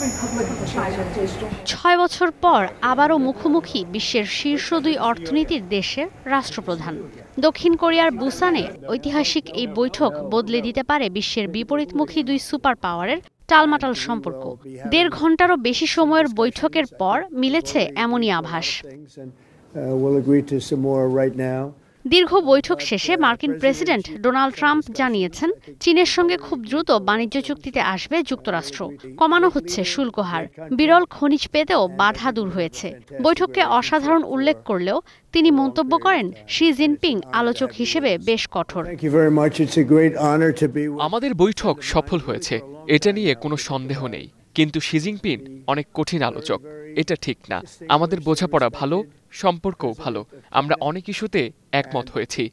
6 বছর পর আবারও মুখোমুখি বিশ্বের শীর্ষ দুই অর্থনীতির দেশের রাষ্ট্রপ্রধান। দক্ষিণ কোরিয়ার বুসানে ঐতিহাসিক এই বৈঠক বদলে দিতে পারে বিশ্বের বিপরীতমুখী দুই সুপার পাওয়ারের টালমাটাল সম্পর্ক। 1.5 ঘন্টারও বেশি সময়ের বৈঠকের পর মিলেছে এমনই আভাস। দীর্ঘ বৈঠক শেষে মার্কিন প্রেসিডেন্ট ডোনাল্ড ট্রাম্প জানিয়েছেন, চীনের সঙ্গে খুব দ্রুত বাণিজ্য চুক্তিতে আসবে যুক্তরাষ্ট্র। কমানো হচ্ছে শুল্ক হার, বিরল খনিজ পেতেও বাধা দূর হয়েছে। বৈঠককে অসাধারণ উল্লেখ করলেও তিনি মন্তব্য করেন, শি জিনপিং আলোচক হিসেবে বেশ কঠোর। আমাদের বৈঠক সফল হয়েছে, এটা নিয়ে কোনো সন্দেহ নেই, কিন্তু শি জিনপিং অনেক কঠিন আলোচক, এটা ঠিক না। আমাদের বোঝাপড়া ভালো, সম্পর্কও ভালো, আমরা অনেক ইস্যুতে একমত হয়েছি।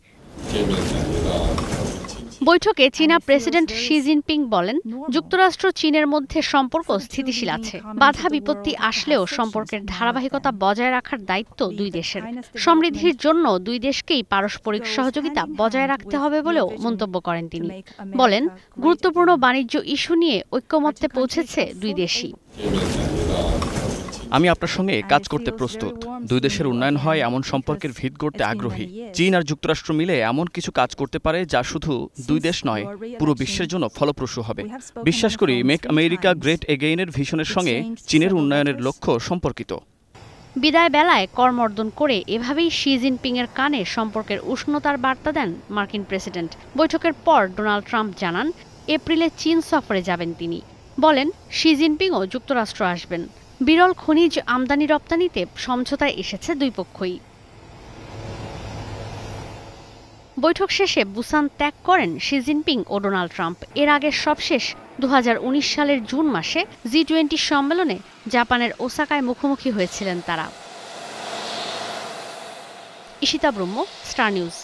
বৈঠকে চীনা প্রেসিডেন্ট শি জিনপিং বলেন, যুক্তরাষ্ট্র চীনের মধ্যে সম্পর্ক স্থিতিশীল আছে। বাধা বিপত্তি আসলেও সম্পর্কের ধারাবাহিকতা বজায় রাখার দায়িত্ব দুই দেশের। সমৃদ্ধির জন্য দুই দেশকেই পারস্পরিক সহযোগিতা বজায় রাখতে হবে বলেও মন্তব্য করেন তিনি। বলেন, গুরুত্বপূর্ণ বাণিজ্য ইস্যু নিয়ে ঐক্যমত্যে পৌঁছেছে দুই দেশই। আমি আপনার সঙ্গে কাজ করতে প্রস্তুত। দুই দেশের উন্নয়ন হয় এমন সম্পর্কের ভিত গড়তে আগ্রহী। চীন আর যুক্তরাষ্ট্র মিলে এমন কিছু কাজ করতে পারে যা শুধু দুই দেশ নয়, পুরো বিশ্বের জন্য ফলপ্রসূ হবে। বিশ্বাস করি মেক আমেরিকা গ্রেট এগেইনের ভিশনের সঙ্গে চীনের উন্নয়নের লক্ষ্য সম্পর্কিত। বিদায় বেলায় করমর্দন করে এভাবেই শি জিনপিং এর কানে সম্পর্কের উষ্ণতার বার্তা দেন মার্কিন প্রেসিডেন্ট। বৈঠকের পর ডোনাল্ড ট্রাম্প জানান, এপ্রিলে চীন সফরে যাবেন তিনি। বলেন, শি জিনপিংও যুক্তরাষ্ট্র আসবেন। বিরল খনিজ আমদানি রপ্তানিতে সমঝোতায় এসেছে দুই পক্ষই। বৈঠক শেষে বুসান ত্যাগ করেন শি জিনপিং ও ডোনাল্ড ট্রাম্প। এর আগে সবশেষ 2019 সালের জুন মাসে G20 সম্মেলনে জাপানের ওসাকায় মুখোমুখি হয়েছিলেন তারা। ঈশিতা ব্রহ্ম, স্টার নিউজ।